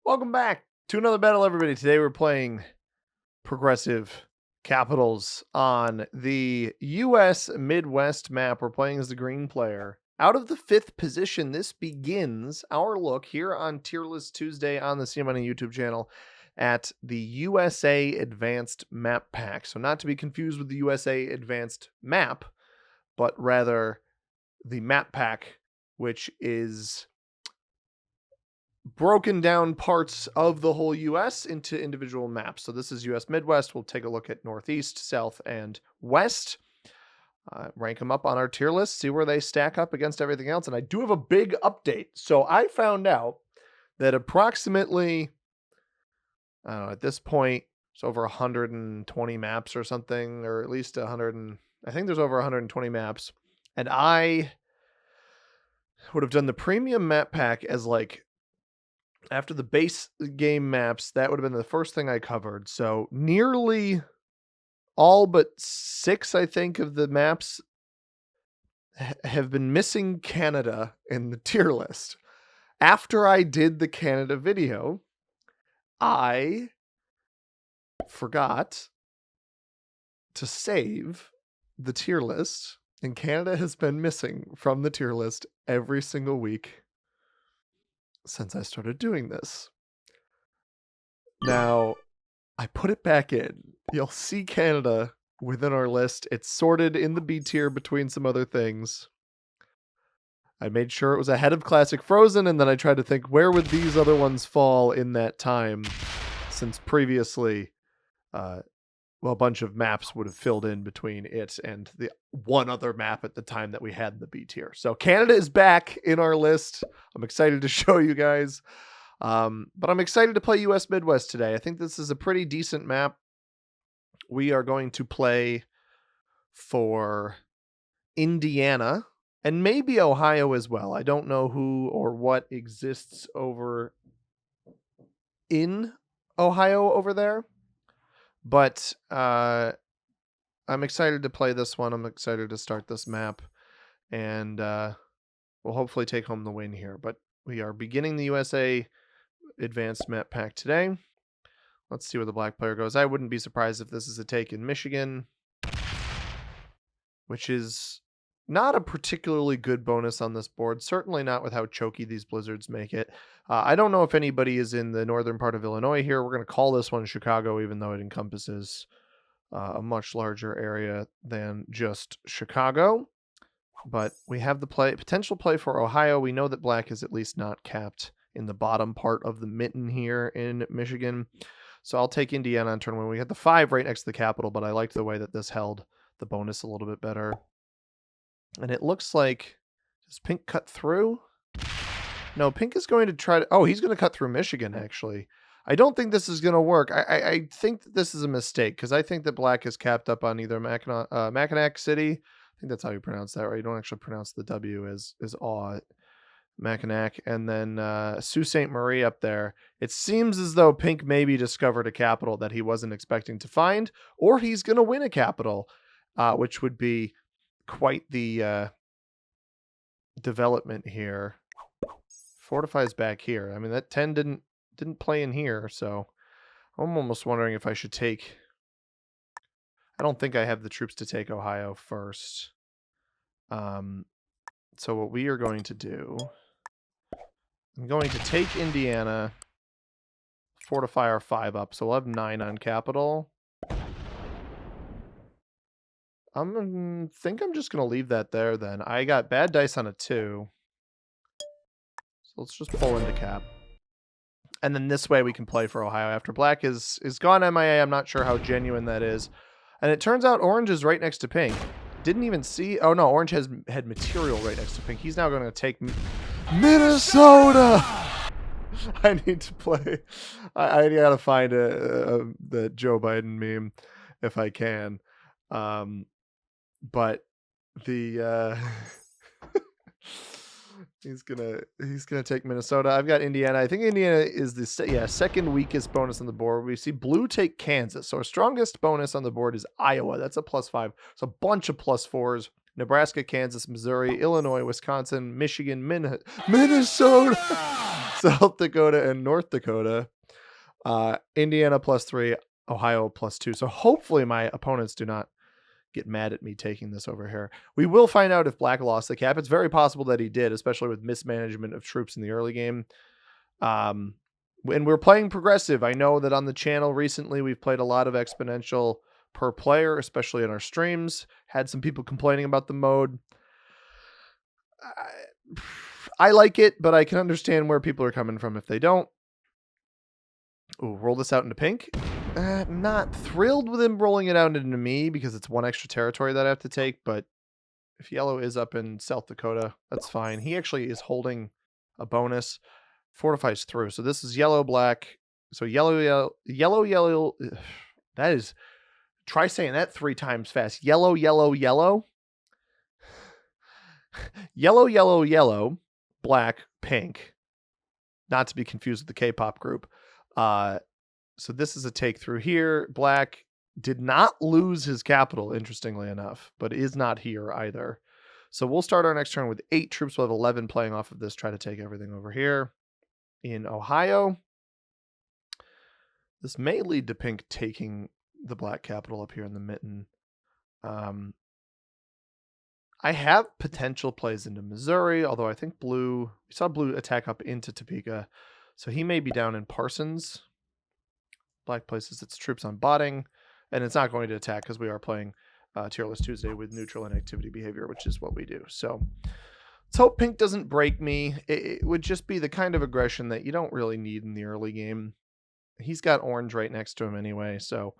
Welcome back to another battle, everybody. Today we're playing Progressive Capitals on the U.S. Midwest map. We're playing as the green player. Out of the 5th position, this begins our look here on Tier List Tuesday on the CMN YouTube channel at the USA Advanced Map Pack. So not to be confused with the USA Advanced Map, but rather the map pack, which is broken down parts of the whole US into individual maps. So this is US Midwest. We'll take a look at Northeast, South, and West. Rank them up on our tier list, see where they stack up against everything else. And I do have a big update. So I found out that approximately, I don't know, at this point, it's over 120 maps or something, or at least 100. I think there's over 120 maps. And I would have done the premium map pack as like, after the base game maps, that would have been the first thing I covered. So nearly all but 6, I think, of the maps have been missing Canada in the tier list. After I did the Canada video, I forgot to save the tier list, and Canada has been missing from the tier list every single week since I started doing this. Now, I put it back in. You'll see Canada within our list. It's sorted in the B tier between some other things. I made sure it was ahead of Classic Frozen, and then I tried to think, where would these other ones fall in that time? Since previously, a bunch of maps would have filled in between it and the one other map at the time that we had in the B tier. So Canada is back in our list. I'm excited to show you guys. But I'm excited to play US Midwest today. I think this is a pretty decent map. We are going to play for Indiana and maybe Ohio as well. I don't know who or what exists over in Ohio over there. But I'm excited to play this one. I'm excited to start this map. And we'll hopefully take home the win here. But we are beginning the USA Advanced Map Pack today. Let's see where the black player goes. I wouldn't be surprised if this is a take in Michigan, which is not a particularly good bonus on this board. Certainly not with how choky these blizzards make it. I don't know if anybody is in the northern part of Illinois here. We're going to call this one Chicago, even though it encompasses a much larger area than just Chicago. But we have the potential play for Ohio. We know that black is at least not capped in the bottom part of the mitten here in Michigan. So I'll take Indiana on turn 1. We had the 5 right next to the capital, but I liked the way that this held the bonus a little bit better. And it looks like, does pink cut through? No, pink is going to try to, he's going to cut through Michigan, actually. I don't think this is going to work. I think that this is a mistake, because I think that black is capped up on either Mackinac City. I think that's how you pronounce that, right? You don't actually pronounce the W as aw. Mackinac, and then Sault Ste. Marie up there. It seems as though pink maybe discovered a capital that he wasn't expecting to find, or he's going to win a capital, which would be quite the development here. Fortifies back here. I mean, that 10 didn't play in here, so I'm almost wondering if I should take... I don't think I have the troops to take Ohio first. So what we are going to do... I'm going to take Indiana, fortify our 5 up, so we'll have 9 on capital. I think I'm just going to leave that there then. I got bad dice on a 2. So let's just pull into cap. And then this way we can play for Ohio. After black is gone MIA, I'm not sure how genuine that is. And it turns out orange is right next to pink. Didn't even see... Oh no, orange had material right next to pink. He's now going to take Minnesota! I need to play... I got to find the Joe Biden meme if I can. But the... He's gonna take Minnesota. I've got Indiana. I think Indiana is the second weakest bonus on the board. We see blue take Kansas. So our strongest bonus on the board is Iowa. That's a +5. So a bunch of +4s. Nebraska, Kansas, Missouri, Illinois, Wisconsin, Michigan, Minnesota, South Dakota, and North Dakota. Indiana +3, Ohio +2. So hopefully my opponents do not get mad at me taking this over here. We will find out if Black lost the cap. It's very possible that he did, especially with mismanagement of troops in the early game. When we're playing progressive, I know that on the channel recently we've played a lot of exponential per player, especially in our streams. Had some people complaining about the mode. I like it, but I can understand where people are coming from if they don't. Ooh, roll this out into pink. I'm not thrilled with him rolling it out into me because it's one extra territory that I have to take, but if yellow is up in South Dakota, that's fine. He actually is holding a bonus. Fortifies through. So this is yellow, black. So yellow. That is, try saying that 3 times fast. Yellow, yellow, yellow. Yellow, black, pink. Not to be confused with the K-pop group. So this is a take through here. Black did not lose his capital, interestingly enough, but is not here either. So we'll start our next turn with 8 troops. We'll have 11 playing off of this. Try to take everything over here. In Ohio, this may lead to pink taking the black capital up here in the mitten. I have potential plays into Missouri, although I think we saw blue attack up into Topeka, so he may be down in Parsons. Black places its troops on botting, and it's not going to attack because we are playing Tier List Tuesday with neutral and activity behavior, which is what we do. So let's hope pink doesn't break me. It would just be the kind of aggression that you don't really need in the early game. He's got orange right next to him anyway, so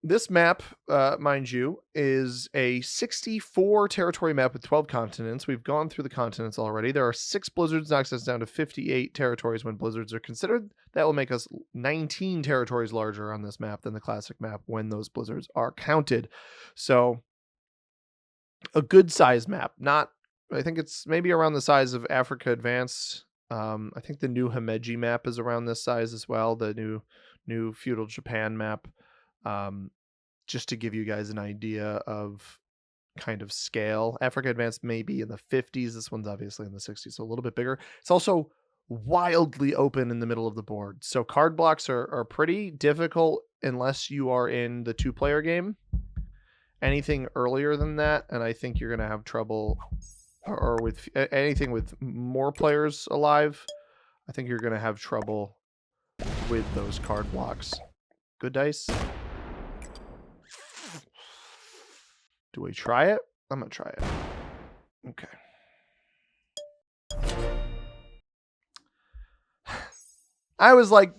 this map, mind you, is a 64 territory map with 12 continents. We've gone through the continents already. There are 6 blizzards, knocks us down to 58 territories when blizzards are considered. That will make us 19 territories larger on this map than the classic map when those blizzards are counted. So a good size map. I think it's maybe around the size of Africa Advanced. I think the new Himeji map is around this size as well. The new feudal Japan map. Just to give you guys an idea of kind of scale. Africa Advanced may be in the 50s. This one's obviously in the 60s, so a little bit bigger. It's also wildly open in the middle of the board. So card blocks are pretty difficult unless you are in the 2-player game. Anything earlier than that, and I think you're going to have trouble, or with anything with more players alive, I think you're going to have trouble with those card blocks. Good dice. Do we try it? I'm going to try it. Okay. I was like,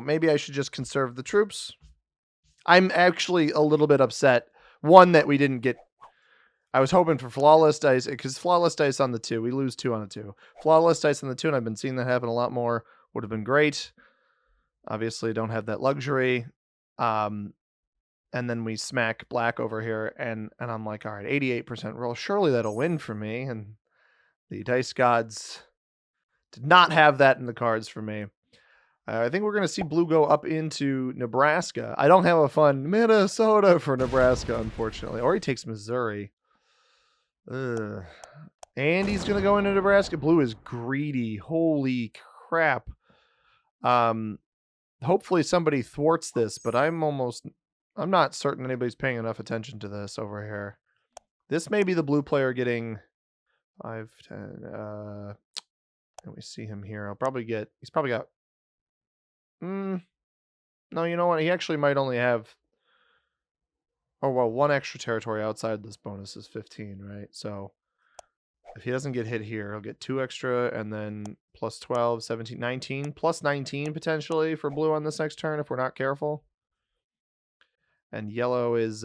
maybe I should just conserve the troops. I'm actually a little bit upset. One, that we didn't get... I was hoping for flawless dice, because flawless dice on the 2. We lose 2 on the 2. Flawless dice on the 2, and I've been seeing that happen a lot more. Would have been great. Obviously, don't have that luxury. And then we smack black over here, and I'm like, all right, 88% roll. Surely that'll win for me. And the dice gods did not have that in the cards for me. I think we're going to see blue go up into Nebraska. I don't have a fun Minnesota for Nebraska, unfortunately. Or he takes Missouri. Ugh. And he's going to go into Nebraska. Blue is greedy. Holy crap. Hopefully somebody thwarts this, but I'm not certain anybody's paying enough attention to this over here. This may be the blue player getting 5, 10. Let me see him here. He's probably got... no, you know what? He actually might only have... Oh, well, 1 extra territory outside this bonus is 15, right? So if he doesn't get hit here, he'll get 2 extra, and then plus 12, 17, 19. Plus 19, potentially, for blue on this next turn if we're not careful. And yellow is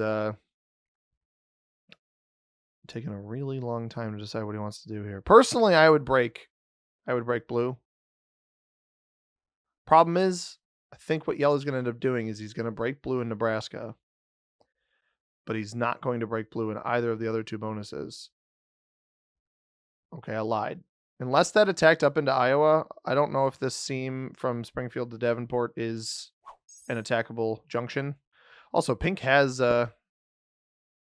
taking a really long time to decide what he wants to do here. Personally, I would break blue. Problem is, I think what yellow's going to end up doing is he's going to break blue in Nebraska, but he's not going to break blue in either of the other 2 bonuses. Okay, I lied. Unless that attacked up into Iowa, I don't know if this seam from Springfield to Davenport is an attackable junction. Also, pink has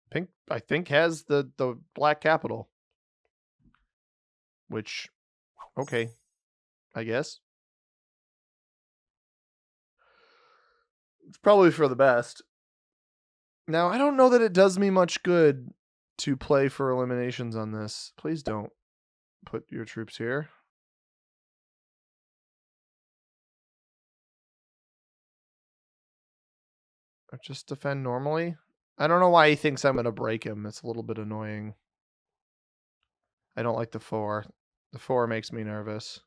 Pink, I think, has the black capital. Which, okay, I guess. It's probably for the best. Now, I don't know that it does me much good to play for eliminations on this. Please don't put your troops here. Or just defend normally. I don't know why he thinks I'm going to break him. It's a little bit annoying. I don't like the 4. The 4 makes me nervous.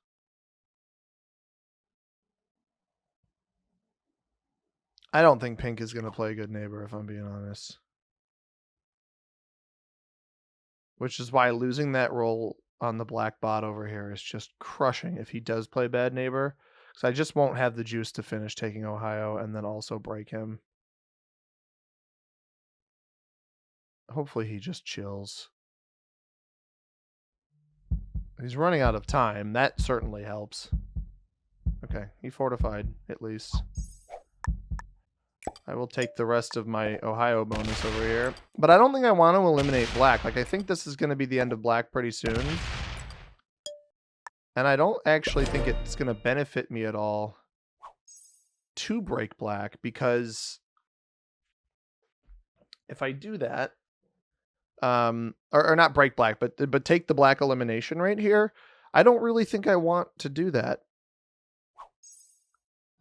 I don't think pink is going to play good neighbor, if I'm being honest. Which is why losing that role on the black bot over here is just crushing if he does play bad neighbor. Because I just won't have the juice to finish taking Ohio and then also break him. Hopefully he just chills. He's running out of time. That certainly helps. Okay, he fortified, at least. I will take the rest of my Ohio bonus over here. But I don't think I want to eliminate black. Like, I think this is going to be the end of black pretty soon. And I don't actually think it's going to benefit me at all to break black, because if I do that, or not break black, but take the black elimination right here, I don't really think I want to do that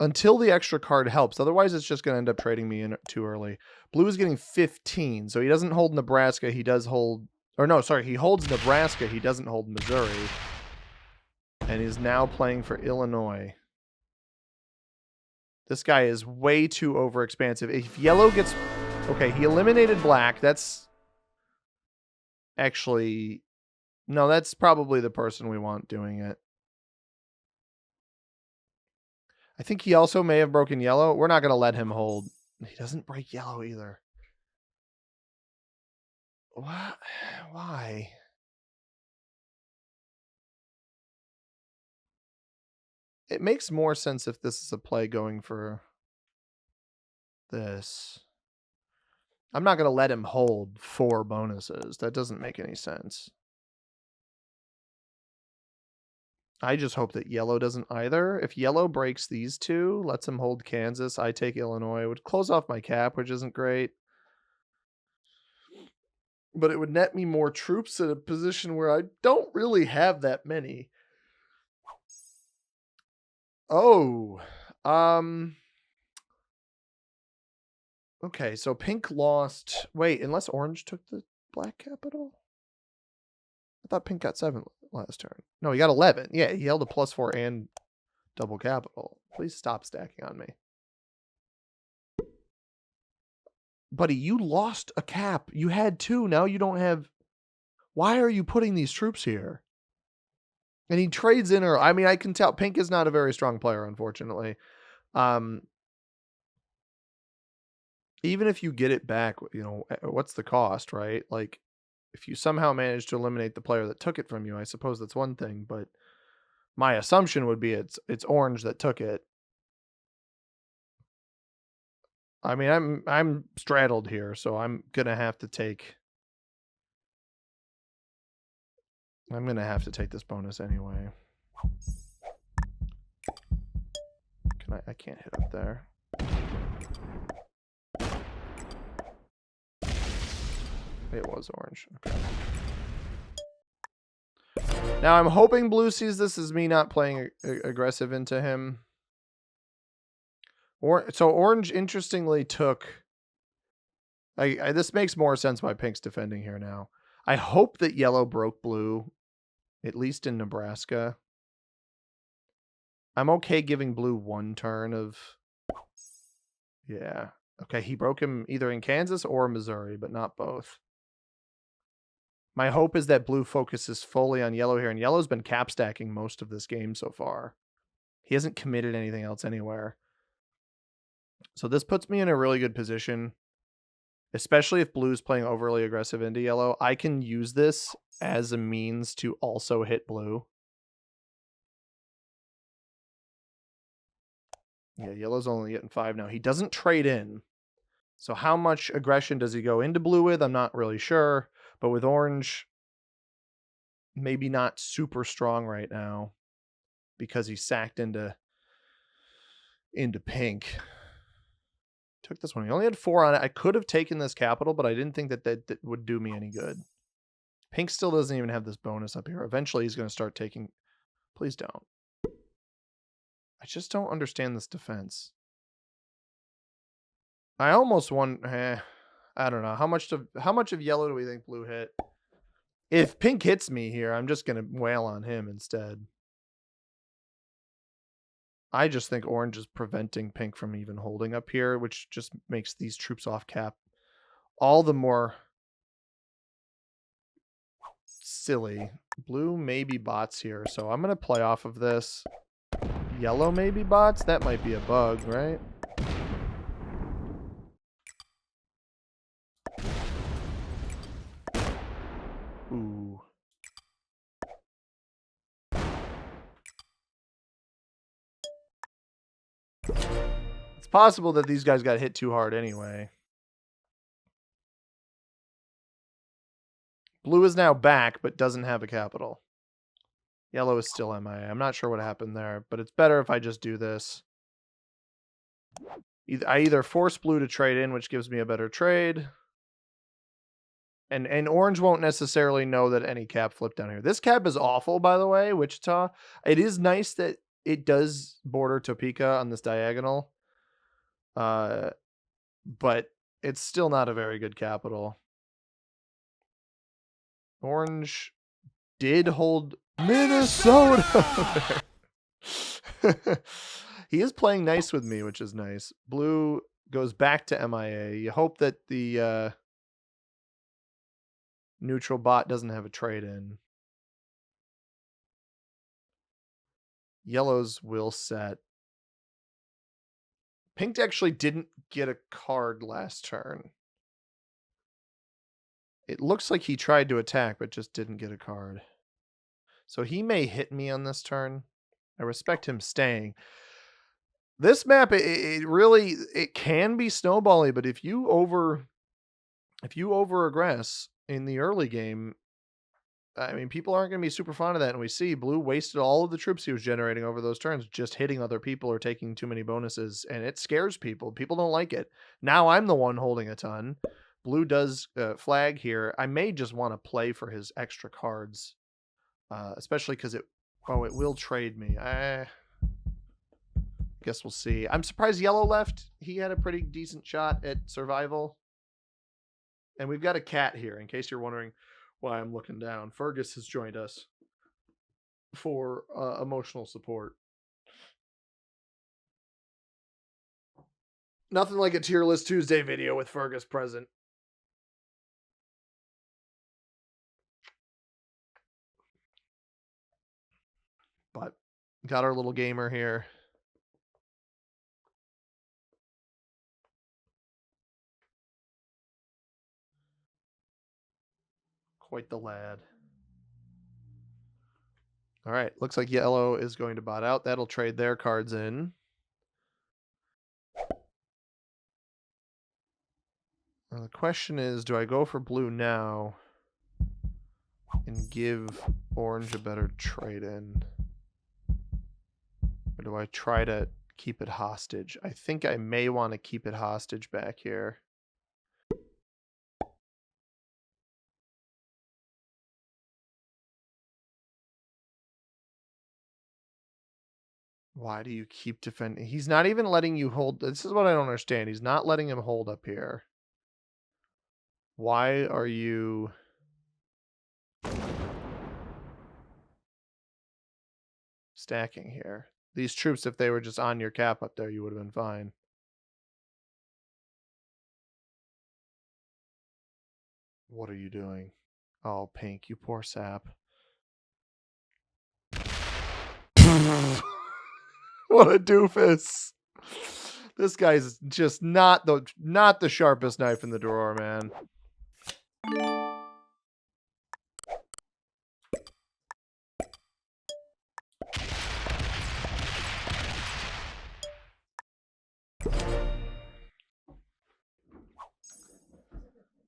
until the extra card helps. Otherwise, it's just going to end up trading me in too early. Blue is getting 15, so he doesn't hold Nebraska. He does hold, or no, sorry, he holds Nebraska. He doesn't hold Missouri. And is now playing for Illinois. This guy is way too overexpansive. If yellow gets... Okay, he eliminated black. That's... Actually... No, that's probably the person we want doing it. I think he also may have broken yellow. We're not going to let him hold. He doesn't break yellow either. What? Why? It makes more sense if this is a play going for this. I'm not going to let him hold 4 bonuses. That doesn't make any sense. I just hope that yellow doesn't either. If yellow breaks these 2, lets him hold Kansas, I take Illinois. It would close off my cap, which isn't great. But it would net me more troops at a position where I don't really have that many. Oh. Okay, so pink lost... Wait, unless orange took the black capital? I thought pink got 7 last turn. No, he got 11. Yeah, he held a +4 and double capital. Please stop stacking on me. Buddy, you lost a cap. You had 2. Now you don't have... Why are you putting these troops here? And he trades in, or... I mean, I can tell. Pink is not a very strong player, unfortunately. Even if you get it back, you know, what's the cost, right? Like, if you somehow manage to eliminate the player that took it from you, I suppose that's one thing, but my assumption would be it's orange that took it. I mean, I'm straddled here, so I'm gonna have to take this bonus anyway. I can't hit up there. It was orange. Okay. Now I'm hoping blue sees this as me not playing aggressive into him. So orange interestingly took... this makes more sense why pink's defending here now. I hope that yellow broke blue, at least in Nebraska. I'm okay giving blue 1 turn of... Yeah. Okay, he broke him either in Kansas or Missouri, but not both. My hope is that blue focuses fully on yellow here, and yellow's been cap stacking most of this game so far. He hasn't committed anything else anywhere. So this puts me in a really good position, especially if blue's playing overly aggressive into yellow. I can use this as a means to also hit blue. Yeah, yellow's only getting 5 now. He doesn't trade in. So how much aggression does he go into blue with? I'm not really sure. But with orange, maybe not super strong right now because he's sacked into pink. Took this one. He only had 4 on it. I could have taken this capital, but I didn't think that would do me any good. Pink still doesn't even have this bonus up here. Eventually, he's going to start taking... Please don't. I just don't understand this defense. I almost won... I don't know. How much of yellow do we think blue hit? If pink hits me here, I'm just going to wail on him instead. I just think orange is preventing pink from even holding up here, which just makes these troops off cap all the more silly. Blue maybe bots here, so I'm going to play off of this. Yellow maybe bots? That might be a bug, right? Ooh. It's possible that these guys got hit too hard anyway. Blue is now back, but doesn't have a capital. Yellow is still MIA. I'm not sure what happened there, but it's better if I just do this. I either force blue to trade in, which gives me a better trade. And orange won't necessarily know that any cap flipped down here. This cap is awful, by the way, Wichita. It is nice that it does border Topeka on this diagonal. But it's still not a very good capital. Orange did hold Minnesota. He is playing nice with me, which is nice. Blue goes back to MIA. You hope that the neutral bot doesn't have a trade in. Yellows will set. Pink actually didn't get a card last turn. It looks like he tried to attack, but just didn't get a card. So he may hit me on this turn. I respect him staying. This map, it really can be snowbally, but if you over aggress in the early game, I mean, people aren't going to be super fond of that. And we see blue wasted all of the troops he was generating over those turns, just hitting other people or taking too many bonuses. And it scares people. People don't like it. Now I'm the one holding a ton. Blue does flag here. I may just want to play for his extra cards, especially because it will trade me. I guess we'll see. I'm surprised yellow left. He had a pretty decent shot at survival. And we've got a cat here, in case you're wondering why I'm looking down. Fergus has joined us for emotional support. Nothing like a tier list Tuesday video with Fergus present. But got our little gamer here. Quite the lad. All right, looks like yellow is going to bot out. That'll trade their cards in. Now the question is, do I go for blue now and give orange a better trade in? Or do I try to keep it hostage? I think I may want to keep it hostage back here. Why do you keep defending? He's not even letting you hold. This is what I don't understand. He's not letting him hold up here. Why are you... stacking here? These troops, if they were just on your cap up there, you would have been fine. What are you doing? Oh, pink, you poor sap. What a doofus. This guy's just not the sharpest knife in the drawer, man.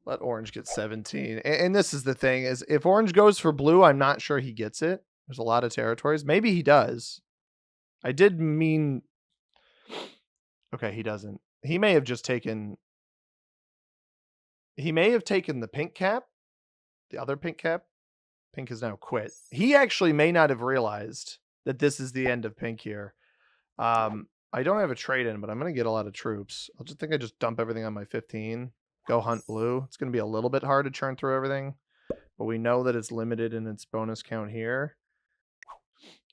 Let orange get 17. And this is the thing, is if orange goes for blue, I'm not sure he gets it. There's a lot of territories. Maybe he does. I did mean... Okay, he doesn't. He may have just taken... He may have taken the pink cap. The other pink cap. Pink has now quit. He actually may not have realized that this is the end of pink here. I don't have a trade in, but I'm going to get a lot of troops. I just dump everything on my 15. Go hunt blue. It's going to be a little bit hard to churn through everything, but we know that it's limited in its bonus count here.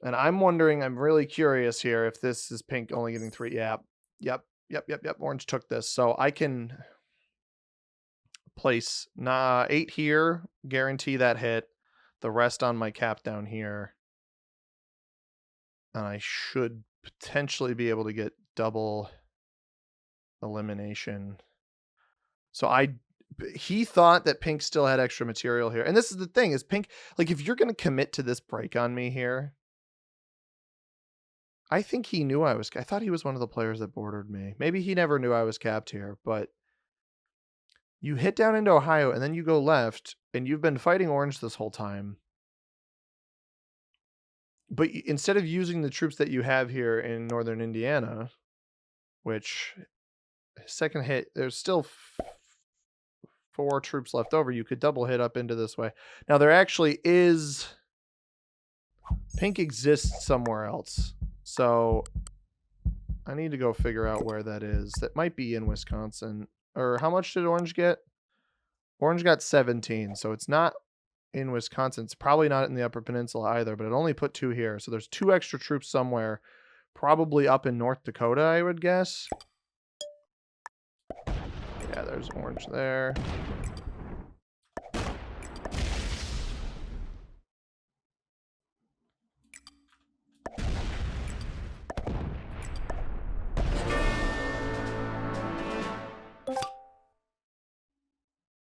And I'm wondering, I'm really curious here if this is pink only getting 3. Yep. Orange took this. So I can place 8 here, guarantee that hit. The rest on my cap down here. And I should potentially be able to get double elimination. So he thought that pink still had extra material here. And this is the thing, is pink, like, if you're going to commit to this break on me here, I think he knew I thought he was one of the players that bordered me. Maybe he never knew I was capped here, but you hit down into Ohio and then you go left and you've been fighting orange this whole time. But instead of using the troops that you have here in northern Indiana, which second hit, there's still 4 troops left over. You could double hit up into this way. Now there actually is... Pink exists somewhere else. So I need to go figure out where that is. That might be in Wisconsin. Or how much did orange get? Orange got 17. So it's not in Wisconsin. It's probably not in the Upper Peninsula either, but it only put 2 here. So there's 2 extra troops somewhere. Probably up in North Dakota, I would guess. Yeah, there's orange there.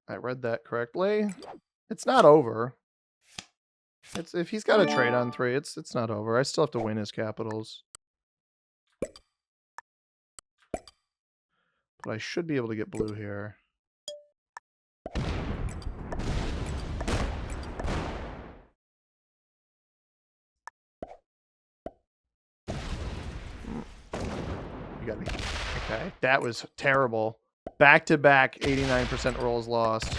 I read that correctly. It's not over. It's if he's got a trade on 3, it's not over. I still have to win his capitals. But I should be able to get blue here. You got me. Okay, that was terrible. Back-to-back 89% rolls lost.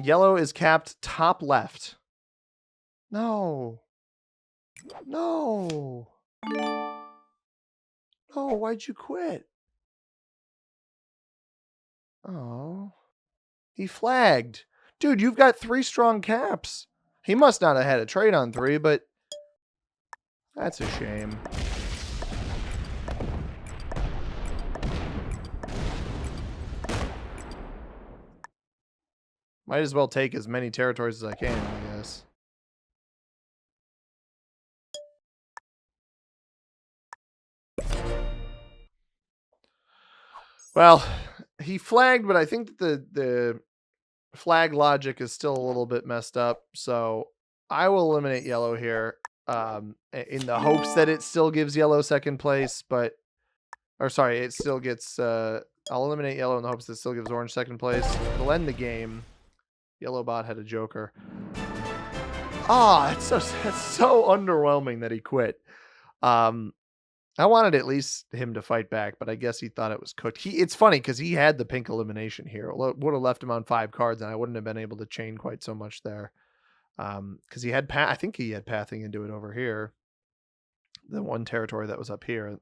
Yellow is capped top left. No. No. No, why'd you quit? Oh. He flagged. Dude, you've got 3 strong caps. He must not have had a trade on 3, but that's a shame. Might as well take as many territories as I can, I guess. Well, he flagged, but I think that the flag logic is still a little bit messed up. So I will eliminate yellow here in the hopes that it still gives yellow second place. It still gets... I'll eliminate yellow in the hopes that it still gives orange second place. It'll end the game. Yellow bot had a joker. It's so underwhelming that he quit. I wanted at least him to fight back, but I guess he thought it was cooked. It's funny because he had the pink elimination here. It would have left him on 5 cards, and I wouldn't have been able to chain quite so much there. Because he had I think he had pathing into it over here. The one territory that was up here.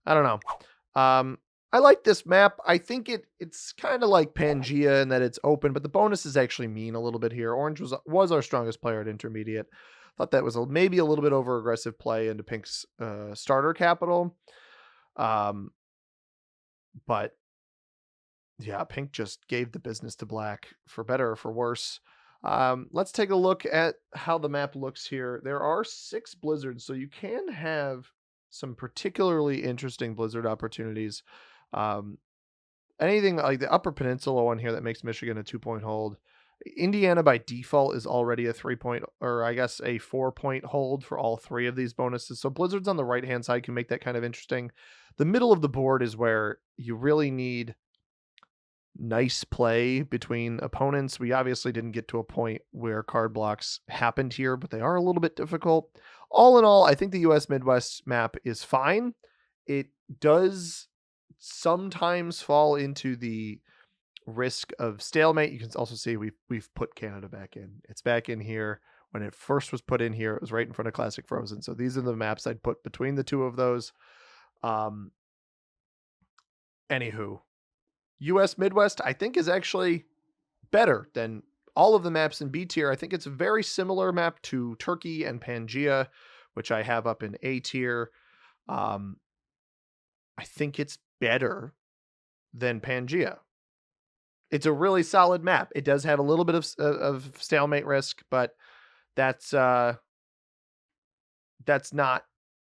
I don't know. I like this map. I think it's kind of like Pangea in that it's open, but the bonuses actually mean a little bit here. Orange was our strongest player at intermediate. Thought that was maybe a little bit over aggressive play into Pink's starter capital. But yeah, Pink just gave the business to Black for better or for worse. Let's take a look at how the map looks here. There are 6 blizzards, so you can have some particularly interesting blizzard opportunities. Anything like the Upper Peninsula one here that makes Michigan a 2-point hold Indiana by default is already a 3-point, or I guess a 4-point hold for all three of these bonuses. So Blizzards on the right-hand side can make that kind of interesting. The middle of the board is where you really need nice play between opponents. We obviously didn't get to a point where card blocks happened here, but they are a little bit difficult. All in all, I think the US Midwest map is fine. It does sometimes fall into the risk of stalemate. You can also see we've put Canada back in. It's back in here. When it first was put in here, it was right in front of Classic Frozen. So these are the maps I'd put between the two of those. Anywho, US Midwest, I think, is actually better than all of the maps in B tier. I think it's a very similar map to Turkey and Pangaea, which I have up in A tier. I think it's better than Pangaea. It's a really solid map. It does have a little bit of stalemate risk, but that's not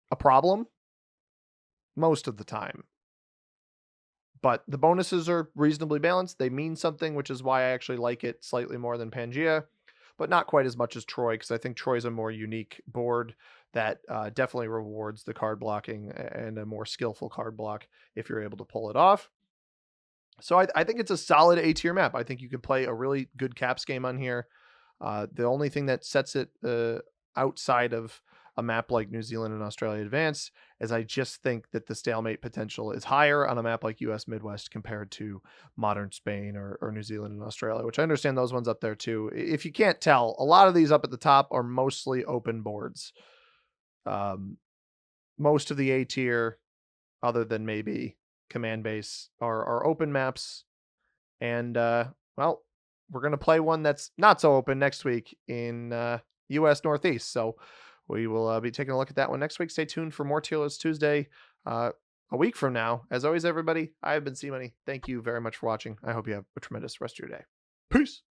a problem most of the time. But the bonuses are reasonably balanced. They mean something, which is why I actually like it slightly more than Pangaea, but not quite as much as Troy, because I think Troy's a more unique board that definitely rewards the card blocking and a more skillful card block if you're able to pull it off. So I think it's a solid A tier map. I think you can play a really good caps game on here. The only thing that sets it outside of a map like New Zealand and Australia Advanced is I just think that the stalemate potential is higher on a map like US Midwest compared to Modern Spain or New Zealand and Australia, which I understand those ones up there too. If you can't tell, a lot of these up at the top are mostly open boards. Most of the A tier, other than maybe Command Base, are open maps. And well, we're going to play one that's not so open next week in US Northeast. So we will be taking a look at that one next week. Stay tuned for more Tier List Tuesday a week from now. As always, everybody, I have been C-Money. Thank you very much for watching. I hope you have a tremendous rest of your day. Peace.